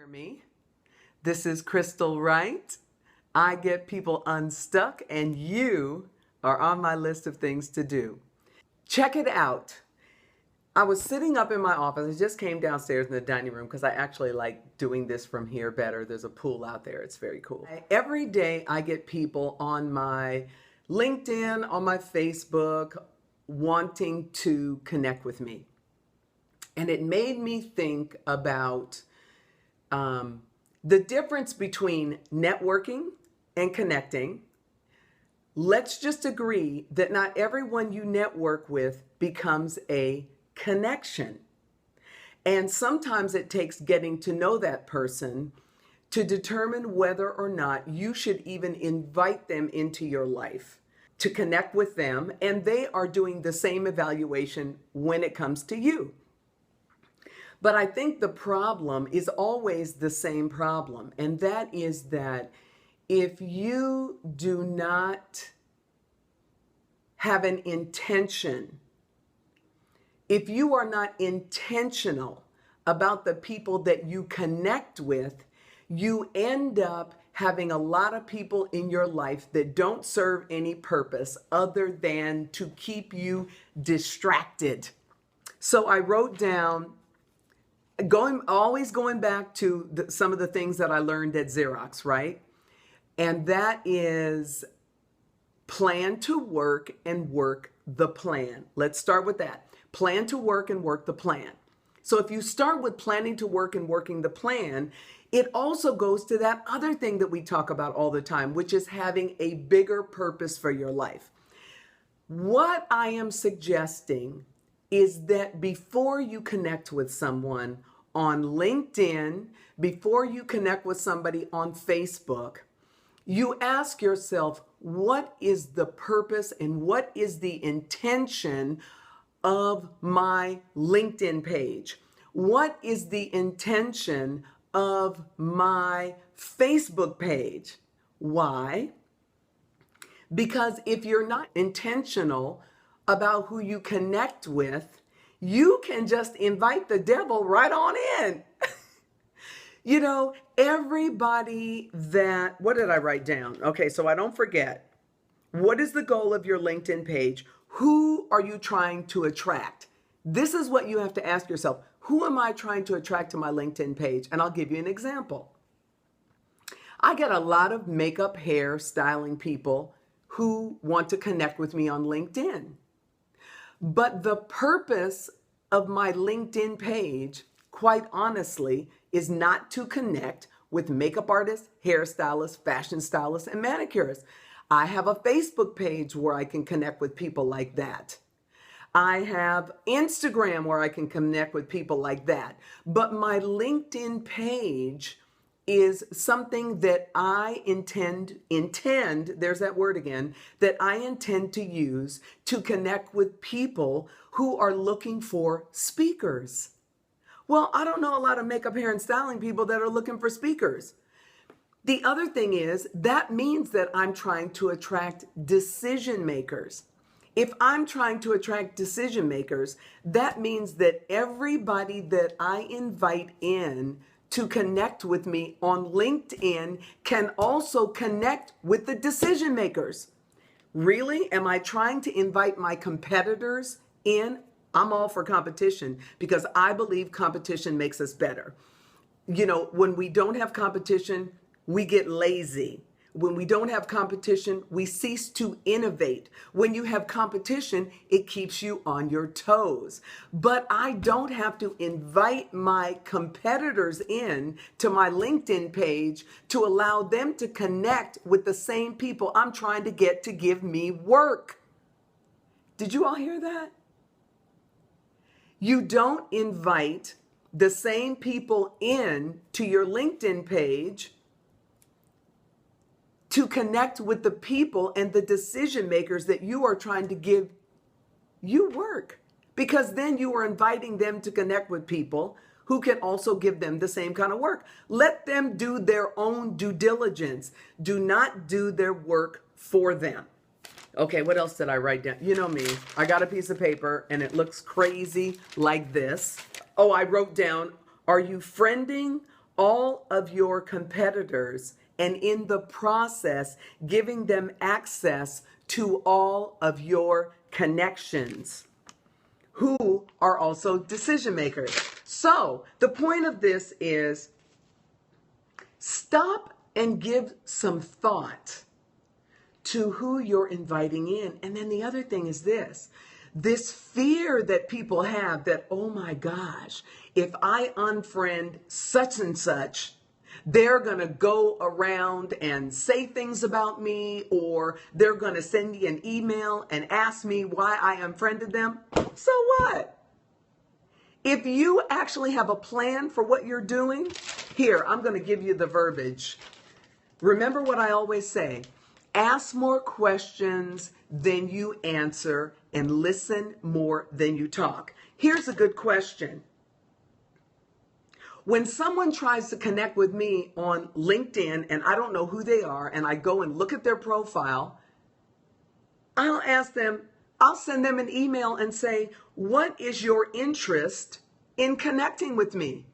Hear me? This is Crystal Wright. I get people unstuck, and you are on my list of things to do. Check it out. I was sitting up in my office. I just came downstairs in the dining room because I actually like doing this from here better. There's a pool out there. It's very cool. Every day I get people on my LinkedIn, on my Facebook, wanting to connect with me. And it made me think about the difference between networking and connecting. Let's just agree that not everyone you network with becomes a connection. And sometimes it takes getting to know that person to determine whether or not you should even invite them into your life to connect with them. And they are doing the same evaluation when it comes to you. But I think the problem is always the same problem, and that is that if you do not have an intention, if you are not intentional about the people that you connect with, you end up having a lot of people in your life that don't serve any purpose other than to keep you distracted. So I wrote down always going back to some of the things that I learned at Xerox, right? And that is plan to work and work the plan. Let's start with that. Plan to work and work the plan. So if you start with planning to work and working the plan, it also goes to that other thing that we talk about all the time, which is having a bigger purpose for your life. What I am suggesting is that before you connect with someone on LinkedIn, before you connect with somebody on Facebook, you ask yourself, what is the purpose and what is the intention of my LinkedIn page? What is the intention of my Facebook page? Why? Because if you're not intentional about who you connect with, you can just invite the devil right on in. You know, everybody what did I write down? Okay, so I don't forget. What is the goal of your LinkedIn page? Who are you trying to attract? This is what you have to ask yourself. Who am I trying to attract to my LinkedIn page? And I'll give you an example. I get a lot of makeup, hair, styling people who want to connect with me on LinkedIn. But the purpose of my LinkedIn page, quite honestly, is not to connect with makeup artists, hairstylists, fashion stylists, and manicurists. I have a Facebook page where I can connect with people like that. I have Instagram where I can connect with people like that. But my LinkedIn page is something that I intend, there's that word again, that I intend to use to connect with people who are looking for speakers. Well, I don't know a lot of makeup, hair, and styling people that are looking for speakers. The other thing is that means that I'm trying to attract decision makers. If I'm trying to attract decision makers, that means that everybody that I invite in to connect with me on LinkedIn can also connect with the decision makers. Really? Am I trying to invite my competitors in? I'm all for competition because I believe competition makes us better. You know, when we don't have competition, we get lazy. When we don't have competition, we cease to innovate. When you have competition, it keeps you on your toes. But I don't have to invite my competitors in to my LinkedIn page to allow them to connect with the same people I'm trying to get to give me work. Did you all hear that? You don't invite the same people in to your LinkedIn page to connect with the people and the decision makers that you are trying to give you work. Because then you are inviting them to connect with people who can also give them the same kind of work. Let them do their own due diligence. Do not do their work for them. Okay, what else did I write down? You know me, I got a piece of paper and it looks crazy like this. Oh, I wrote down, are you friending all of your competitors and in the process giving them access to all of your connections who are also decision makers. So the point of this is stop and give some thought to who you're inviting in. And then the other thing is this fear that people have that, oh my gosh, if I unfriend such and such, they're going to go around and say things about me, or they're going to send me an email and ask me why I unfriended them. So what? If you actually have a plan for what you're doing, here, I'm going to give you the verbiage. Remember what I always say. Ask more questions than you answer and listen more than you talk. Here's a good question. When someone tries to connect with me on LinkedIn and I don't know who they are and I go and look at their profile, I'll send them an email and say, what is your interest in connecting with me?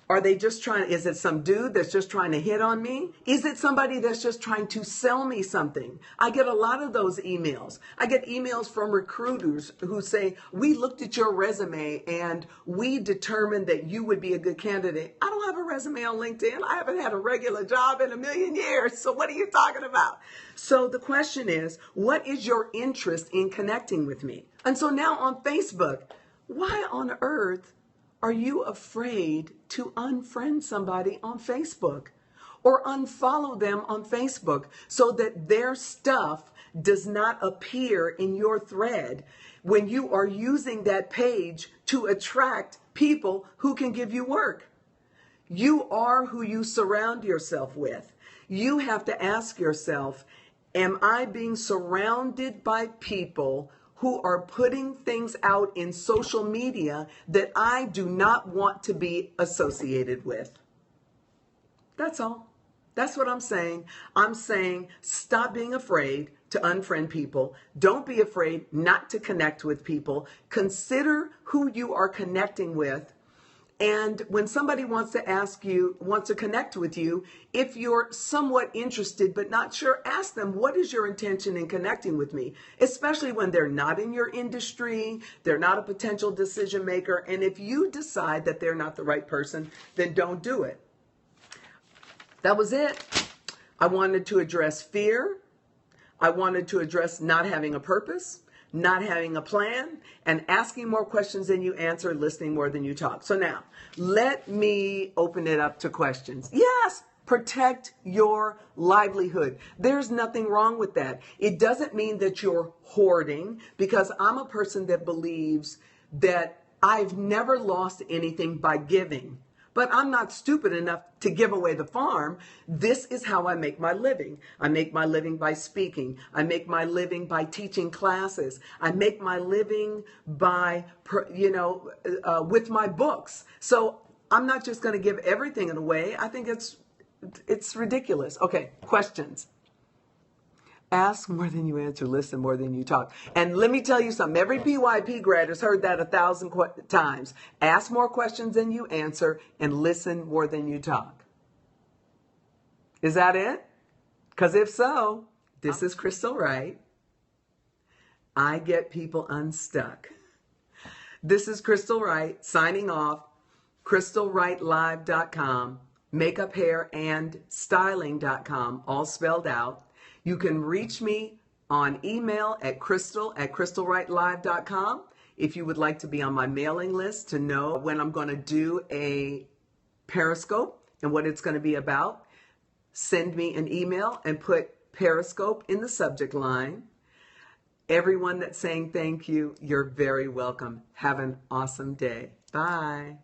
Are they just is it some dude that's just trying to hit on me? Is it somebody that's just trying to sell me something? I get a lot of those emails. I get emails from recruiters who say, we looked at your resume and we determined that you would be a good candidate. I don't have a resume on LinkedIn. I haven't had a regular job in a million years. So what are you talking about? So the question is, what is your interest in connecting with me? And so now on Facebook, why on earth are you afraid to unfriend somebody on Facebook or unfollow them on Facebook so that their stuff does not appear in your thread when you are using that page to attract people who can give you work? You are who you surround yourself with. You have to ask yourself, am I being surrounded by people who are putting things out in social media that I do not want to be associated with? That's all. That's what I'm saying. I'm saying stop being afraid to unfriend people. Don't be afraid not to connect with people. Consider who you are connecting with. And when somebody wants to connect with you, if you're somewhat interested but not sure, ask them, what is your intention in connecting with me? Especially when they're not in your industry, they're not a potential decision maker. And if you decide that they're not the right person, then don't do it. That was it. I wanted to address fear. I wanted to address not having a purpose, not having a plan, and asking more questions than you answer, listening more than you talk. So now, let me open it up to questions. Yes, protect your livelihood. There's nothing wrong with that. It doesn't mean that you're hoarding, because I'm a person that believes that I've never lost anything by giving. But I'm not stupid enough to give away the farm. This is how I make my living. I make my living by speaking. I make my living by teaching classes. I make my living by, with my books. So I'm not just going to give everything away. I think it's ridiculous. Okay, questions. Ask more than you answer, listen more than you talk. And let me tell you something. Every PYP grad has heard that 1,000 times. Ask more questions than you answer and listen more than you talk. Is that it? Because if so, this is Crystal Wright. I get people unstuck. This is Crystal Wright signing off. CrystalWrightLive.com, makeuphairandstyling.com, all spelled out. You can reach me on email at crystal@crystalwrightlive.com if you would like to be on my mailing list to know when I'm going to do a Periscope and what it's going to be about. Send me an email and put Periscope in the subject line. Everyone that's saying thank you, you're very welcome. Have an awesome day. Bye.